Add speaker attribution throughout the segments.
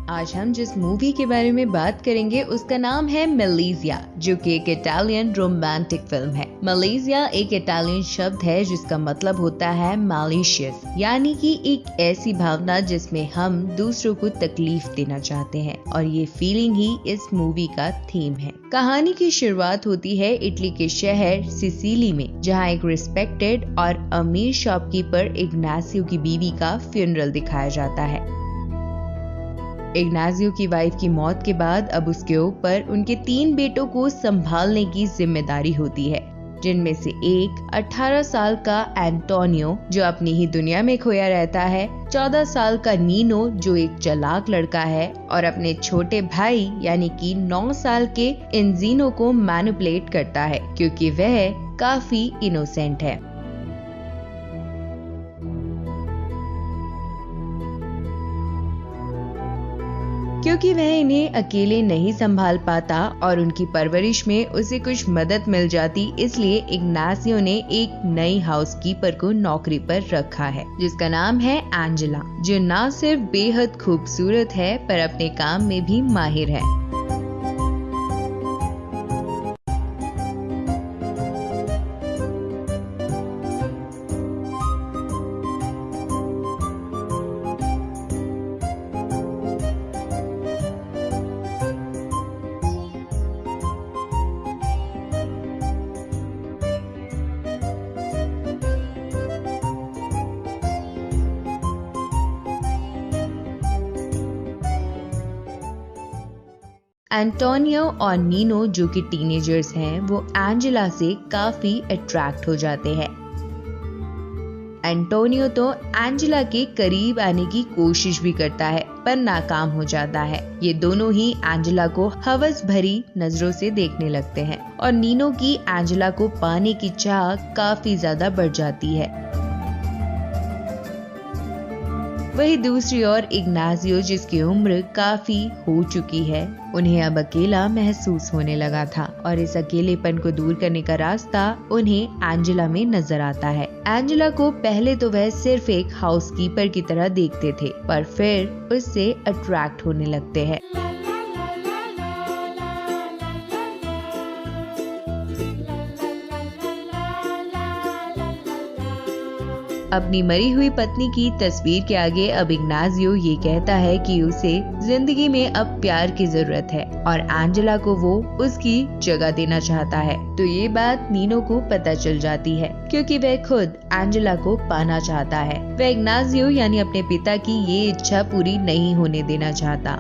Speaker 1: आज हम जिस मूवी के बारे में बात करेंगे उसका नाम है मलेशिया, जो कि एक इटालियन रोमांटिक फिल्म है। मलेशिया एक इटालियन शब्द है जिसका मतलब होता है मैलिशियस, यानी कि एक ऐसी भावना जिसमें हम दूसरों को तकलीफ देना चाहते हैं, और ये फीलिंग ही इस मूवी का थीम है। कहानी की शुरुआत होती है इटली के शहर सिसिली में, जहाँ एक रिस्पेक्टेड और अमीर शॉपकीपर इग्नासियो की बीवी का फ्यूनरल दिखाया जाता है। इग्नासियो की वाइफ की मौत के बाद अब उसके ऊपर उनके 3 बेटों को संभालने की जिम्मेदारी होती है, जिनमें से एक 18 साल का एंटोनियो, जो अपनी ही दुनिया में खोया रहता है, 14 साल का नीनो, जो एक चालाक लड़का है, और अपने छोटे भाई यानी कि 9 साल के एंजीनो को मैनिपुलेट करता है, क्योंकि वह काफी इनोसेंट है। क्योंकि वह इन्हें अकेले नहीं संभाल पाता और उनकी परवरिश में उसे कुछ मदद मिल जाती, इसलिए इग्नासियो ने एक नई हाउसकीपर को नौकरी पर रखा है, जिसका नाम है एंजेला, जो ना सिर्फ बेहद खूबसूरत है पर अपने काम में भी माहिर है। एंटोनियो और नीनो, जो कि टीनेजर्स हैं, वो एंजेला से काफी अट्रैक्ट हो जाते हैं। एंटोनियो तो एंजेला के करीब आने की कोशिश भी करता है, पर नाकाम हो जाता है। ये दोनों ही एंजेला को हवस भरी नजरों से देखने लगते हैं, और नीनो की एंजेला को पाने की चाह काफी ज्यादा बढ़ जाती है। वही दूसरी ओर इग्नासियो, जिसकी उम्र काफी हो चुकी है, उन्हें अब अकेला महसूस होने लगा था, और इस अकेलेपन को दूर करने का रास्ता उन्हें एंजेला में नजर आता है। एंजेला को पहले तो वह सिर्फ एक हाउसकीपर की तरह देखते थे, पर फिर उससे अट्रैक्ट होने लगते हैं। अपनी मरी हुई पत्नी की तस्वीर के आगे अब इग्नासियो ये कहता है कि उसे जिंदगी में अब प्यार की जरूरत है, और एंजेला को वो उसकी जगह देना चाहता है। तो ये बात नीनो को पता चल जाती है, क्योंकि वह खुद एंजेला को पाना चाहता है। वह इग्नासियो यानी अपने पिता की ये इच्छा पूरी नहीं होने देना चाहता।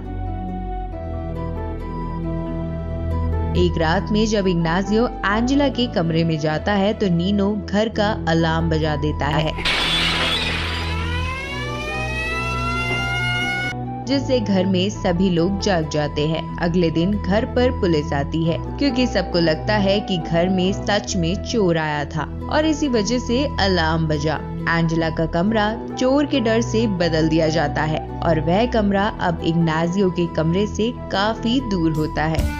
Speaker 1: एक रात में जब इग्नासियो एंजेला के कमरे में जाता है, तो नीनो घर का अलार्म बजा देता है, जिससे घर में सभी लोग जाग जाते हैं। अगले दिन घर पर पुलिस आती है, क्योंकि सबको लगता है कि घर में सच में चोर आया था, और इसी वजह से अलार्म बजा। एंजेला का कमरा चोर के डर से बदल दिया जाता है, और वह कमरा अब इग्नासियो के कमरे से काफी दूर होता है।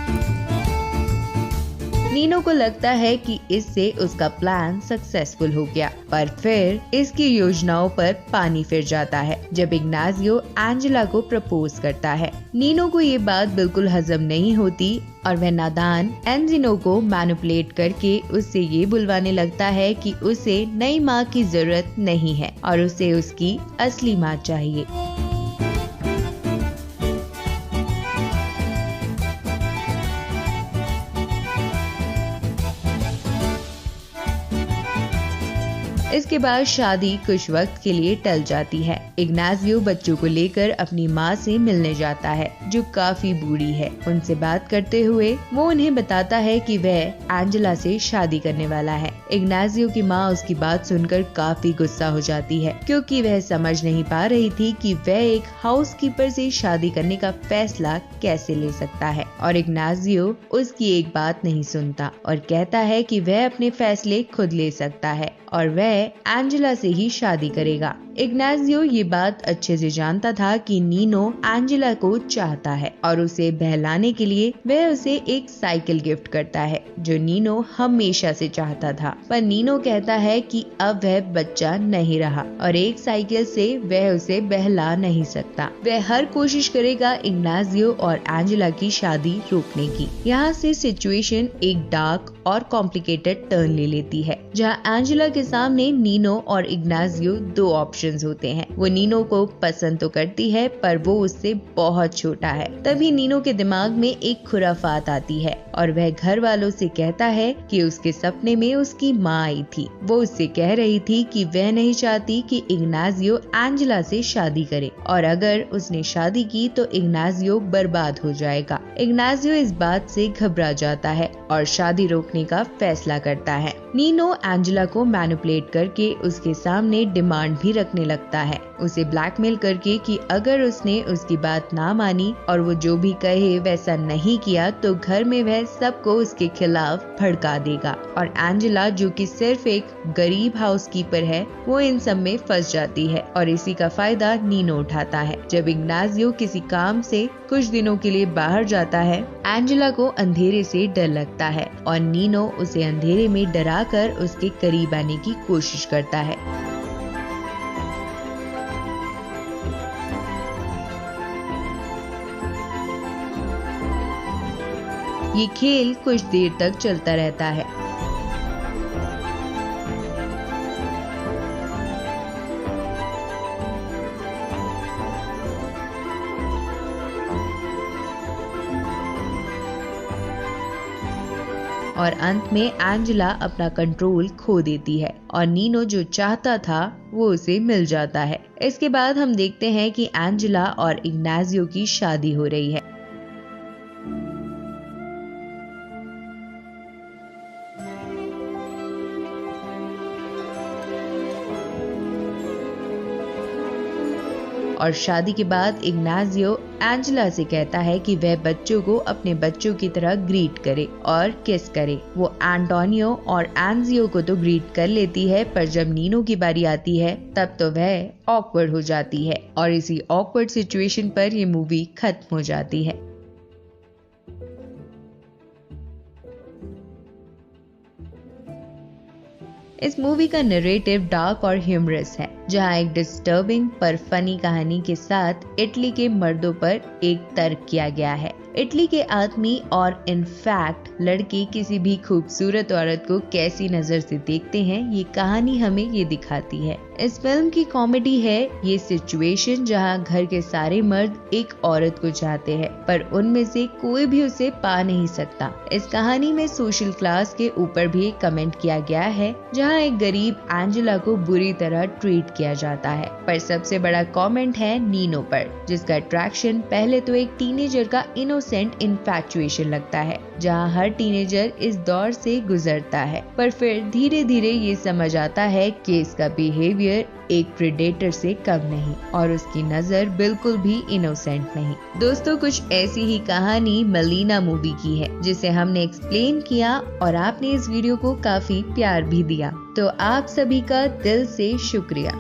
Speaker 1: नीनो को लगता है कि इससे उसका प्लान सक्सेसफुल हो गया, पर फिर इसकी योजनाओं पर पानी फिर जाता है जब इग्नासियो एंजेला को प्रपोज करता है। नीनो को ये बात बिल्कुल हजम नहीं होती, और वह नादान एंजिनो को मैनिपुलेट करके उससे ये बुलवाने लगता है कि उसे नई माँ की जरूरत नहीं है, और उसे उसकी असली माँ चाहिए। इसके बाद शादी कुछ वक्त के लिए टल जाती है। इग्नासियो बच्चों को लेकर अपनी माँ से मिलने जाता है, जो काफी बूढ़ी है। उनसे बात करते हुए वो उन्हें बताता है कि वह एंजेला से शादी करने वाला है। इग्नासियो की माँ उसकी बात सुनकर काफी गुस्सा हो जाती है, क्योंकि वह समझ नहीं पा रही थी कि वह एक हाउसकीपर से शादी करने का फैसला कैसे ले सकता है। और इग्नासियो उसकी एक बात नहीं सुनता और कहता है कि वह अपने फैसले खुद ले सकता है, और वह एंजेला से ही शादी करेगा। इग्नाजियो ये बात अच्छे से जानता था कि नीनो एंजेला को चाहता है और उसे बहलाने के लिए वह उसे एक साइकिल गिफ्ट करता है जो नीनो हमेशा से चाहता था। पर नीनो कहता है कि अब वह बच्चा नहीं रहा और एक साइकिल से वह उसे बहला नहीं सकता। वह हर कोशिश करेगा इग्नाजियो और एंजेला की शादी रोकने की। यहाँ से सिचुएशन एक डार्क और कॉम्प्लिकेटेड टर्न ले लेती है, जहाँ एंजेला के सामने नीनो और इग्नाजियो दो ऑप्शंस होते हैं। वो नीनो को पसंद तो करती है पर वो उससे बहुत छोटा है। तभी नीनो के दिमाग में एक खुराफात आती है और वह घर वालों से कहता है कि उसके सपने में उसकी माँ आई थी। वो उससे कह रही थी कि वह नहीं चाहती कि इग्नाजियो एंजेला से शादी करे और अगर उसने शादी की तो इग्नाजियो बर्बाद हो जाएगा। इग्नाजियो इस बात से घबरा जाता है और शादी रोकने का फैसला करता है। नीनो एंजेला को मैनिपुलेट करके उसके सामने डिमांड भी रखने लगता है, उसे ब्लैकमेल करके कि अगर उसने उसकी बात ना मानी और वो जो भी कहे वैसा नहीं किया तो घर में वह सबको उसके खिलाफ भड़का देगा। और एंजेला जो कि सिर्फ एक गरीब हाउसकीपर है वो इन सब में फंस जाती है और इसी का फायदा नीनो उठाता है। जब इग्नाजियो किसी काम से कुछ दिनों के लिए बाहर जाता है, एंजेला को अंधेरे से डर लगता है और नीनो उसे अंधेरे में डराकर उसके करीब आने की कोशिश करता है। ये खेल कुछ देर तक चलता रहता है। और अंत में एंजेला अपना कंट्रोल खो देती है और नीनो जो चाहता था वो उसे मिल जाता है। इसके बाद हम देखते हैं कि एंजेला और इग्नाजियो की शादी हो रही है। और शादी के बाद इग्नाजियो एंजेला से कहता है कि वह बच्चों को अपने बच्चों की तरह ग्रीट करे और किस करे। वो एंटोनियो और एंजियो को तो ग्रीट कर लेती है पर जब नीनो की बारी आती है तब तो वह ऑकवर्ड हो जाती है और इसी ऑकवर्ड सिचुएशन पर ये मूवी खत्म हो जाती है। इस मूवी का नरेटिव डार्क और ह्यूमरस है, जहां एक डिस्टर्बिंग पर फनी कहानी के साथ इटली के मर्दों पर एक तर्क किया गया है। इटली के आदमी और इनफैक्ट लड़के किसी भी खूबसूरत औरत को कैसी नजर से देखते हैं, ये कहानी हमें ये दिखाती है। इस फिल्म की कॉमेडी है ये सिचुएशन जहां घर के सारे मर्द एक औरत को चाहते हैं पर उनमें से कोई भी उसे पा नहीं सकता। इस कहानी में सोशल क्लास के ऊपर भी एक कमेंट किया गया है जहां एक गरीब एंजेला को बुरी तरह ट्रीट किया जाता है। पर सबसे बड़ा कमेंट है नीनो पर, जिसका अट्रैक्शन पहले तो एक टीनेजर का इनोसेंट इन्फैचुएशन लगता है, जहां हर टीनेजर इस दौर से गुजरता है। पर फिर धीरे धीरे ये समझ आता है कि इसका बिहेवियर एक प्रेडेटर से कम नहीं और उसकी नजर बिल्कुल भी इनोसेंट नहीं। दोस्तों, कुछ ऐसी ही कहानी मलीना मूवी की है जिसे हमने एक्सप्लेन किया और आपने इस वीडियो को काफी प्यार भी दिया, तो आप सभी का दिल से शुक्रिया।